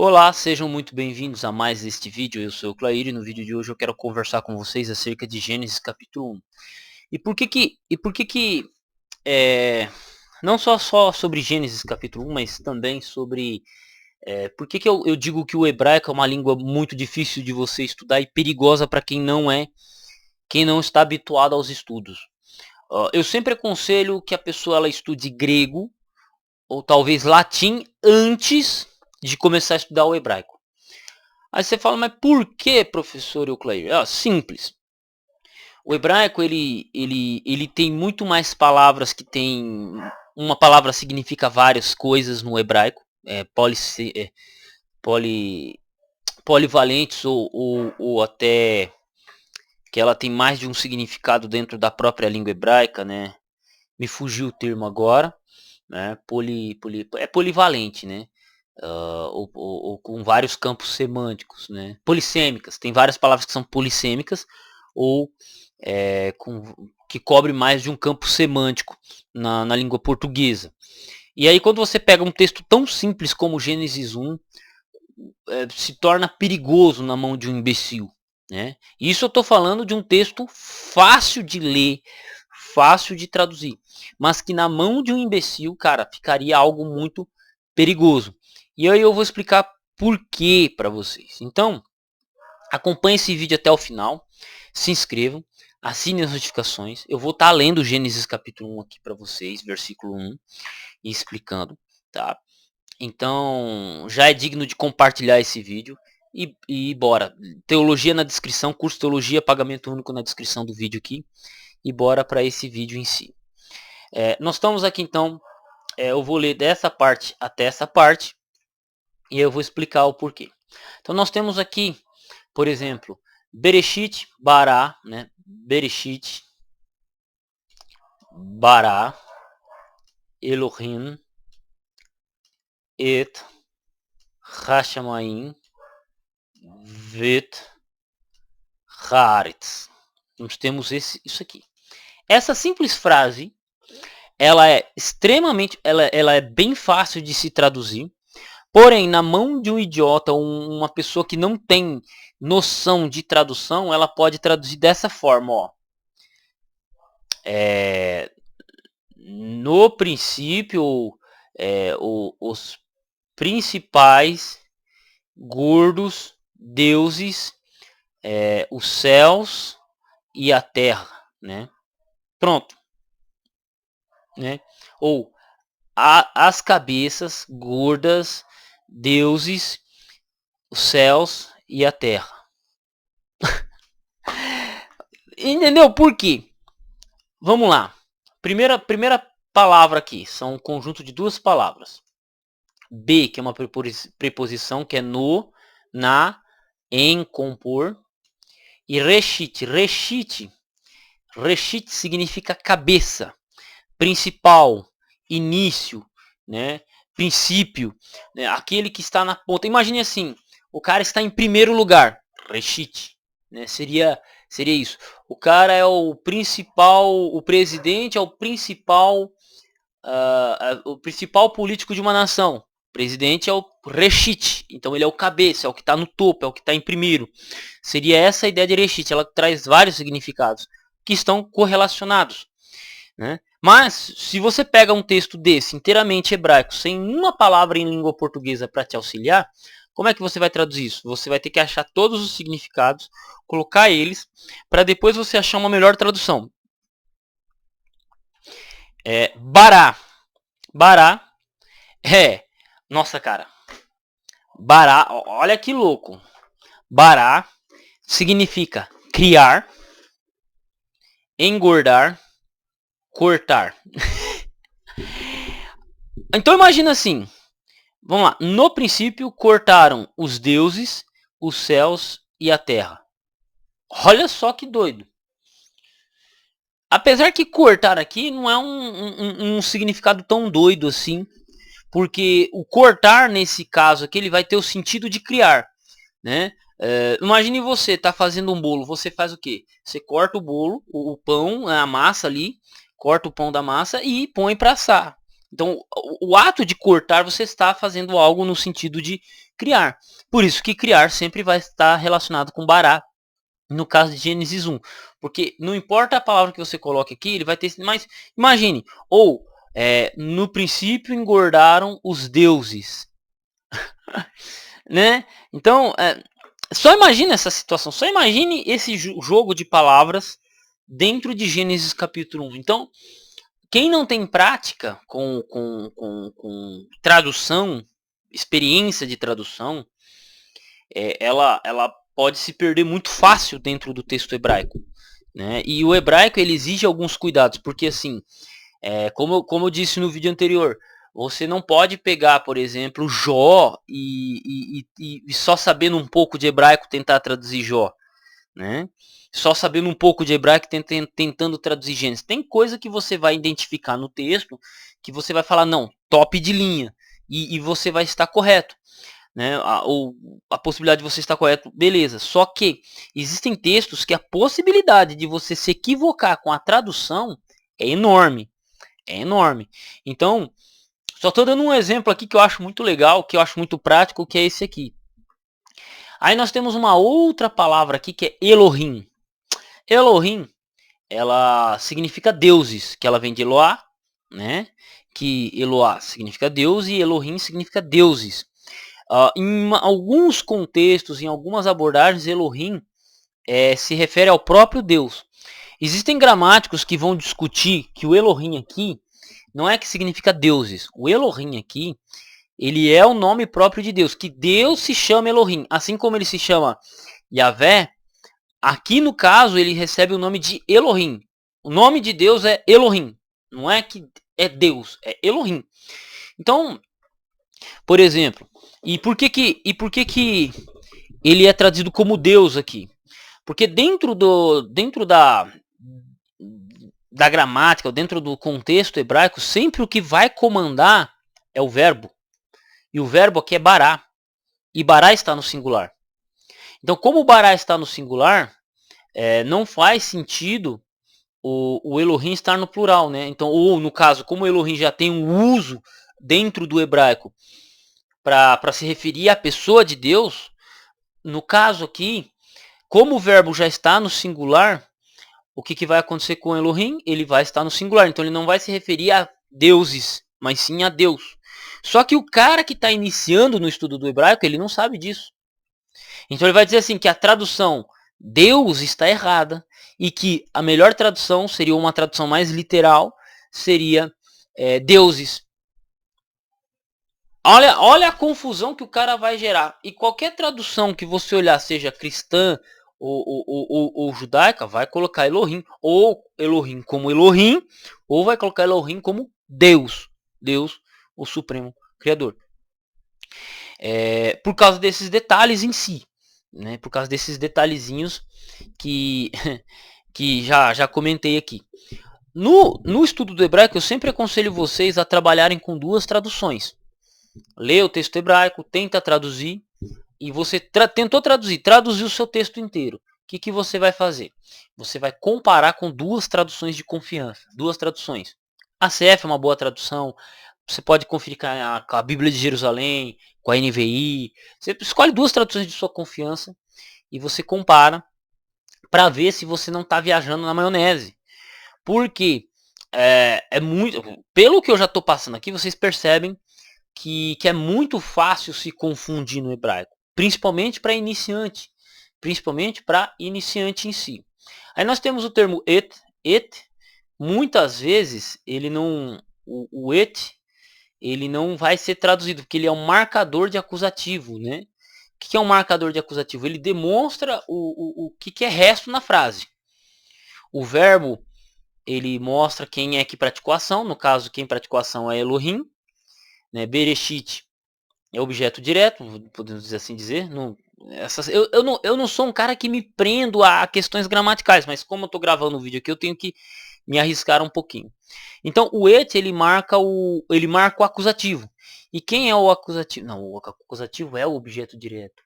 Olá, sejam muito bem-vindos a mais este vídeo. Eu sou o Clair e no vídeo de hoje eu quero conversar com vocês acerca de Gênesis capítulo 1. E por que que não só sobre Gênesis capítulo 1, mas também sobre por que que eu digo que o hebraico é uma língua muito difícil de você estudar e perigosa para quem não está habituado aos estudos. Eu sempre aconselho que a pessoa ela estude grego ou talvez latim antes de começar a estudar o hebraico. Aí você fala, mas por que, professor Eucleir? Simples. O hebraico ele tem muito mais palavras que tem. Uma palavra significa várias coisas no hebraico. Poli, polivalentes ou até que ela tem mais de um significado dentro da própria língua hebraica, né? Me fugiu o termo agora, né? É polivalente, né? Ou com vários campos semânticos, né? Polissêmicas, tem várias palavras que são polissêmicas ou que cobre mais de um campo semântico na língua portuguesa. E aí quando você pega um texto tão simples como Gênesis 1, se torna perigoso na mão de um imbecil. Né? Isso eu estou falando de um texto fácil de ler, fácil de traduzir, mas que na mão de um imbecil, cara, ficaria algo muito perigoso. E aí eu vou explicar por que para vocês. Então, acompanhe esse vídeo até o final, se inscrevam, assinem as notificações. Eu vou estar lendo Gênesis capítulo 1 aqui para vocês, versículo 1, e explicando, tá? Então, já é digno de compartilhar esse vídeo. E bora. Teologia na descrição, curso Teologia, pagamento único na descrição do vídeo aqui. E bora para esse vídeo em si. Nós estamos aqui então, eu vou ler dessa parte até essa parte. E eu vou explicar o porquê. Então nós temos aqui, por exemplo, Bereshit, Bará, né? Bereshit, Bará, Elohim, Et, Hashamayim, Vet, Haaretz. Nós temos isso aqui. Essa simples frase, ela é extremamente, ela é bem fácil de se traduzir. Porém, na mão de um idiota, uma pessoa que não tem noção de tradução, ela pode traduzir dessa forma, ó. No princípio, os principais gordos deuses, os céus e a terra, né? Pronto, né? Ou as cabeças gordas deuses, os céus e a terra. Entendeu por quê? Vamos lá. Primeira palavra aqui são um conjunto de duas palavras. B, que é uma preposição que é no, na, em, compor. E reshit. Reshit significa cabeça, principal, início, né? Princípio, né? Aquele que está na ponta. Imagine assim, o cara está em primeiro lugar, reshit, né? Seria isso. O cara é o principal, o presidente é o principal político de uma nação. O presidente é o reshit, então ele é o cabeça, é o que está no topo, é o que está em primeiro. Seria essa a ideia de reshit, ela traz vários significados que estão correlacionados, né? Mas, se você pega um texto desse, inteiramente hebraico, sem uma palavra em língua portuguesa para te auxiliar, como é que você vai traduzir isso? Você vai ter que achar todos os significados, colocar eles, para depois você achar uma melhor tradução. Bará. Bará é... Nossa, cara. Bará, olha que louco. Bará significa criar, engordar, cortar. Então imagina assim, vamos lá, no princípio cortaram os deuses, os céus e a terra. Olha só que doido. Apesar que cortar aqui não é um significado tão doido assim, porque o cortar nesse caso aqui ele vai ter o sentido de criar, né? Imagine você tá fazendo um bolo, você faz o quê? Você corta o bolo, o pão, a massa ali, corta o pão da massa e põe para assar. Então, o ato de cortar, você está fazendo algo no sentido de criar. Por isso que criar sempre vai estar relacionado com bará, no caso de Gênesis 1. Porque não importa a palavra que você coloque aqui, ele vai ter... Mas imagine, ou no princípio engordaram os deuses. Né? Então, só imagine essa situação, só imagine esse jogo de palavras dentro de Gênesis capítulo 1. Então, quem não tem prática com tradução, experiência de tradução, ela pode se perder muito fácil dentro do texto hebraico. Né? E o hebraico ele exige alguns cuidados, porque assim, como eu disse no vídeo anterior, você não pode pegar, por exemplo, Jó e só sabendo um pouco de hebraico tentar traduzir Jó. Né? Só sabendo um pouco de hebraico tentando traduzir Gênesis. Tem coisa que você vai identificar no texto que você vai falar, não, top de linha. E você vai estar correto. Né? A possibilidade de você estar correto, beleza. Só que existem textos que a possibilidade de você se equivocar com a tradução é enorme. É enorme. Então, só estou dando um exemplo aqui que eu acho muito legal, que eu acho muito prático, que é esse aqui. Aí nós temos uma outra palavra aqui que é Elohim. Elohim, ela significa deuses, que ela vem de Eloá, né? Que Eloá significa Deus e Elohim significa deuses. Em alguns contextos, em algumas abordagens, Elohim se refere ao próprio Deus. Existem gramáticos que vão discutir que o Elohim aqui não é que significa deuses. O Elohim aqui, ele é o nome próprio de Deus, que Deus se chama Elohim. Assim como ele se chama Yahvé, aqui no caso ele recebe o nome de Elohim. O nome de Deus é Elohim. Não é que é Deus, é Elohim. Então, por exemplo, e por que que ele é traduzido como Deus aqui? Porque dentro da gramática, dentro do contexto hebraico, sempre o que vai comandar é o verbo. E o verbo aqui é bará. E bará está no singular. Então, como o bará está no singular, não faz sentido o Elohim estar no plural, né? Então, ou no caso, como o Elohim já tem um uso dentro do hebraico para se referir à pessoa de Deus, no caso aqui, como o verbo já está no singular, o que vai acontecer com o Elohim? Ele vai estar no singular, então ele não vai se referir a deuses, mas sim a Deus. Só que o cara que está iniciando no estudo do hebraico, ele não sabe disso. Então ele vai dizer assim que a tradução Deus está errada e que a melhor tradução seria uma tradução mais literal, seria deuses. Olha a confusão que o cara vai gerar. E qualquer tradução que você olhar, seja cristã ou judaica, vai colocar Elohim. Ou Elohim como Elohim, ou vai colocar Elohim como Deus. Deus, o Supremo Criador. Por causa desses detalhes em si. Né? Por causa desses detalhezinhos que, que já comentei aqui. No estudo do hebraico, eu sempre aconselho vocês a trabalharem com duas traduções. Lê o texto hebraico, tenta traduzir, e você tentou traduziu o seu texto inteiro. O que você vai fazer? Você vai comparar com duas traduções de confiança, duas traduções. A CF é uma boa tradução, você pode conferir com a Bíblia de Jerusalém, com a NVI, você escolhe duas traduções de sua confiança e você compara para ver se você não está viajando na maionese. Porque muito, pelo que eu já estou passando aqui, vocês percebem que é muito fácil se confundir no hebraico, principalmente para iniciante, em si. Aí nós temos o termo et, muitas vezes ele não, o et, ele não vai ser traduzido, porque ele é um marcador de acusativo, né? O que é um marcador de acusativo? Ele demonstra o que é resto na frase. O verbo, ele mostra quem é que praticou a ação, no caso, quem praticou a ação é Elohim, né? Bereshit é objeto direto, podemos dizer assim dizer. Eu não sou um cara que me prendo a questões gramaticais, mas como eu estou gravando o vídeo aqui, eu tenho que me arriscar um pouquinho. Então o et ele marca o acusativo. E quem é o acusativo? Não, o acusativo é o objeto direto.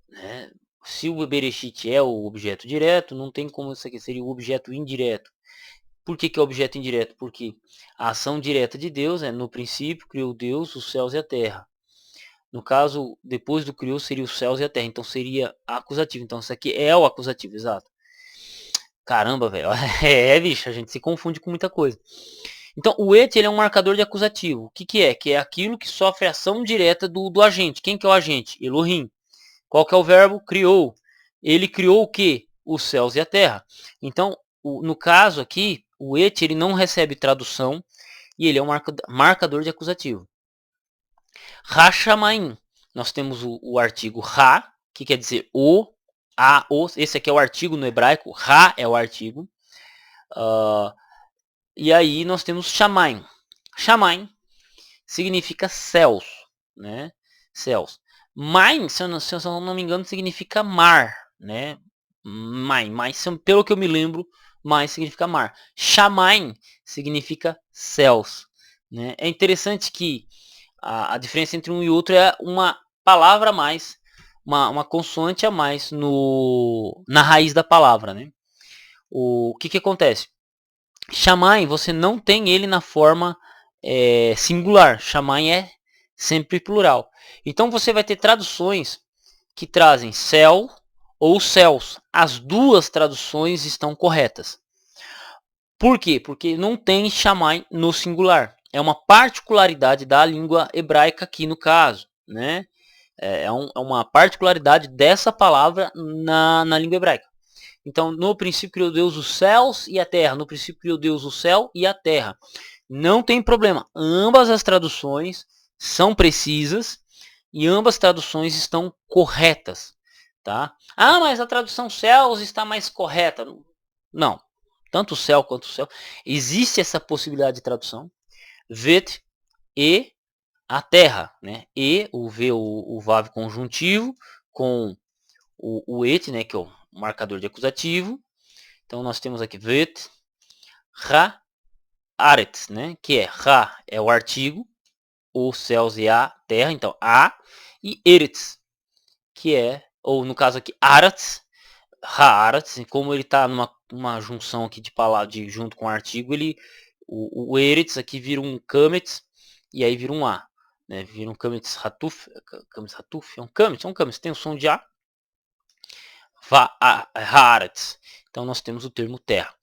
Né? Se o Bereshit é o objeto direto, não tem como isso aqui seria o objeto indireto. Por que é objeto indireto? Porque a ação direta de Deus é no princípio criou Deus os céus e a terra. No caso, depois do criou seria os céus e a terra. Então seria acusativo. Então isso aqui é o acusativo, exato. Caramba, velho. Bicho, a gente se confunde com muita coisa. Então o et ele é um marcador de acusativo. O que, que é? Que é aquilo que sofre ação direta do agente. Quem que é o agente? Elohim. Qual que é o verbo? Criou. Ele criou o quê? Os céus e a terra. Então, no caso aqui, o et ele não recebe tradução e ele é um marcador de acusativo. Rachamaim. Nós temos o artigo Ra, que quer dizer o, a, o. Esse aqui é o artigo no hebraico. Ra é o artigo. E aí nós temos Shamaim. Shamaim significa céus, né? Céus. Maim, se eu não me engano, significa mar, né? Maim, mas pelo que eu me lembro, Maim significa mar. Shamaim significa céus, né? É interessante que a diferença entre um e outro é uma palavra a mais, uma consoante a mais na raiz da palavra, né? O que acontece? Shamaim, você não tem ele na forma singular. Shamaim é sempre plural. Então você vai ter traduções que trazem céu ou céus. As duas traduções estão corretas. Por quê? Porque não tem Shamaim no singular. É uma particularidade da língua hebraica aqui no caso, né? É uma particularidade dessa palavra na língua hebraica. Então, no princípio criou Deus os céus e a terra. No princípio criou Deus o céu e a terra. Não tem problema. Ambas as traduções são precisas e ambas as traduções estão corretas. Tá? Ah, mas a tradução céus está mais correta. Não. Tanto o céu quanto o céu. Existe essa possibilidade de tradução. Vet e a terra. Né? E, o V, o vav conjuntivo, com o et, né, que é o marcador de acusativo. Então nós temos aqui vet, ra, aretz, né, que é ra é o artigo, os céus e a terra, então a, e eretz, que é, ou no caso aqui aretz, ra aretz, como ele está numa junção aqui de palavra junto com o artigo, o eretz aqui vira um kametz e aí vira um a, né, vira um kametz hatuf, é um kametz, tem o som de a. Haaretz. Então nós temos o termo terra.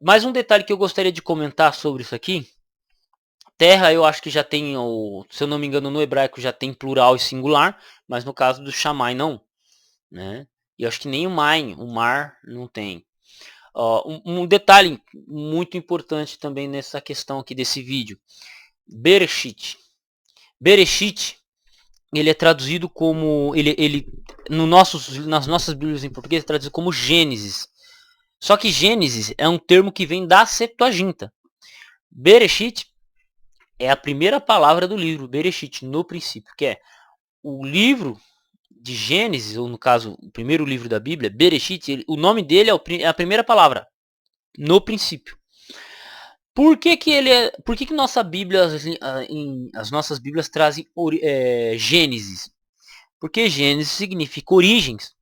Mais um detalhe que eu gostaria de comentar sobre isso aqui. Terra eu acho que já tem, se eu não me engano, no hebraico já tem plural e singular, mas no caso do Shammai não. Né? E eu acho que nem o Maim, o mar, não tem. Um detalhe muito importante também nessa questão aqui desse vídeo. Bereshit. Bereshit, ele é traduzido como nas nossas bíblias em português é traduzido como Gênesis. Só que Gênesis é um termo que vem da Septuaginta. Bereshit é a primeira palavra do livro, Bereshit, no princípio, que é o livro de Gênesis, ou no caso, o primeiro livro da Bíblia, Bereshit, o nome dele é a primeira palavra, no princípio. Por que nossa Bíblia, as nossas Bíblias trazem Gênesis? Porque Gênesis significa origens.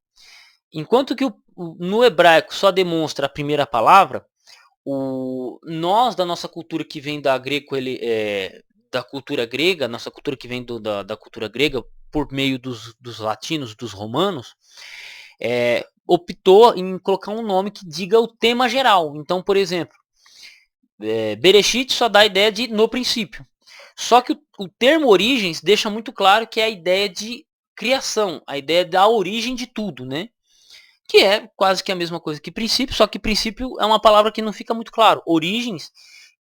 Enquanto que no hebraico só demonstra a primeira palavra, nós da nossa cultura que vem da da cultura grega, nossa cultura que vem da cultura grega por meio dos latinos, dos romanos, optou em colocar um nome que diga o tema geral. Então, por exemplo, Bereshit só dá a ideia de no princípio. Só que o termo origens deixa muito claro que é a ideia de criação, a ideia da origem de tudo, né? Que é quase que a mesma coisa que princípio, só que princípio é uma palavra que não fica muito claro. Origens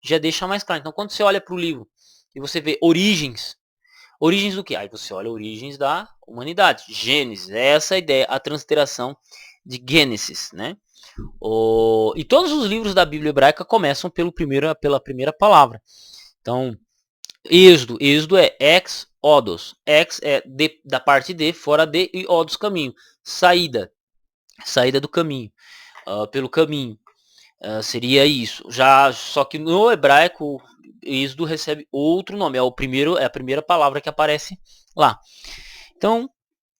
já deixa mais claro. Então quando você olha para o livro e você vê origens do que? Aí você olha origens da humanidade. Gênesis, essa é a ideia, a transliteração de Gênesis, né? E todos os livros da Bíblia hebraica começam pela primeira palavra. Então, Êxodo é ex, odos. Ex é da parte de, fora de, e odos, caminho. Saída do caminho, pelo caminho. Seria isso. Só que no hebraico, Êxodo recebe outro nome. É a primeira palavra que aparece lá. Então,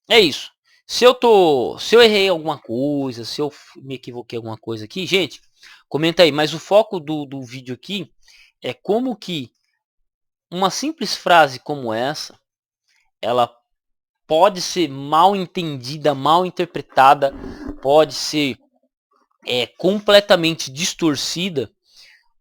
é isso. Se eu errei alguma coisa, se eu me equivoquei alguma coisa aqui, gente, comenta aí. Mas o foco do vídeo aqui é como que uma simples frase como essa, ela pode ser mal entendida, mal interpretada, pode ser completamente distorcida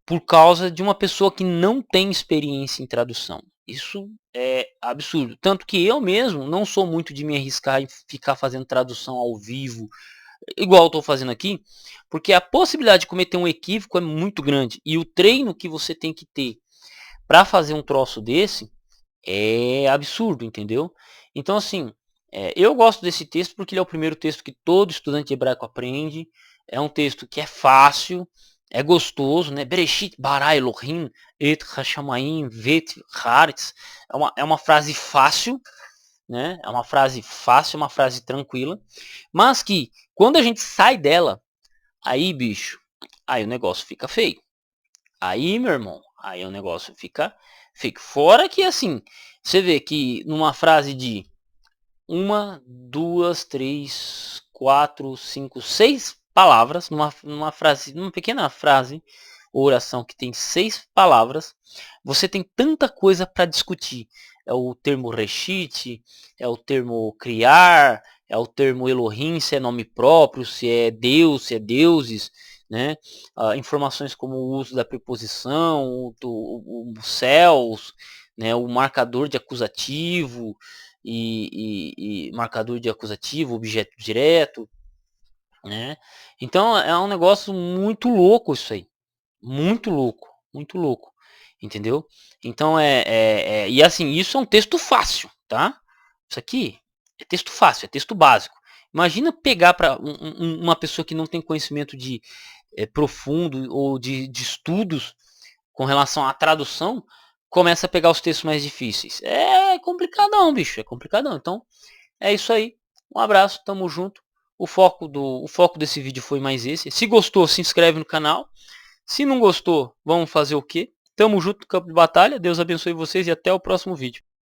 por causa de uma pessoa que não tem experiência em tradução. Isso é absurdo. Tanto que eu mesmo não sou muito de me arriscar em ficar fazendo tradução ao vivo, igual eu estou fazendo aqui, porque a possibilidade de cometer um equívoco é muito grande. E o treino que você tem que ter para fazer um troço desse é absurdo, entendeu? Então, assim, eu gosto desse texto porque ele é o primeiro texto que todo estudante hebraico aprende. É um texto que é fácil, é gostoso, né? Bereshit bara Elohim et hashamayim vet haaretz. É uma frase fácil, né? É uma frase fácil, uma frase tranquila, mas que quando a gente sai dela, aí, bicho, aí o negócio fica feio. Aí, meu irmão, aí o negócio fica feio. Fora que, assim, você vê que numa frase de uma, duas, três, quatro, cinco, seis palavras, numa frase, numa pequena frase ou oração que tem 6 palavras, você tem tanta coisa para discutir. É o termo reshit, é o termo criar, é o termo Elohim, se é nome próprio, se é Deus, se é deuses, né? Informações como o uso da preposição, o céus, né? O marcador de acusativo, e marcador de acusativo, objeto direto, né? Então é um negócio muito louco isso aí, muito louco, entendeu? Então e assim, isso é um texto fácil, tá? Isso aqui é texto fácil, é texto básico. Imagina pegar para uma pessoa que não tem conhecimento de profundo ou de estudos com relação à tradução, começa a pegar os textos mais difíceis. É complicadão, bicho, é complicadão. Então, é isso aí. Um abraço, tamo junto. O foco desse vídeo foi mais esse. Se gostou, se inscreve no canal. Se não gostou, vamos fazer o quê? Tamo junto no campo de batalha. Deus abençoe vocês e até o próximo vídeo.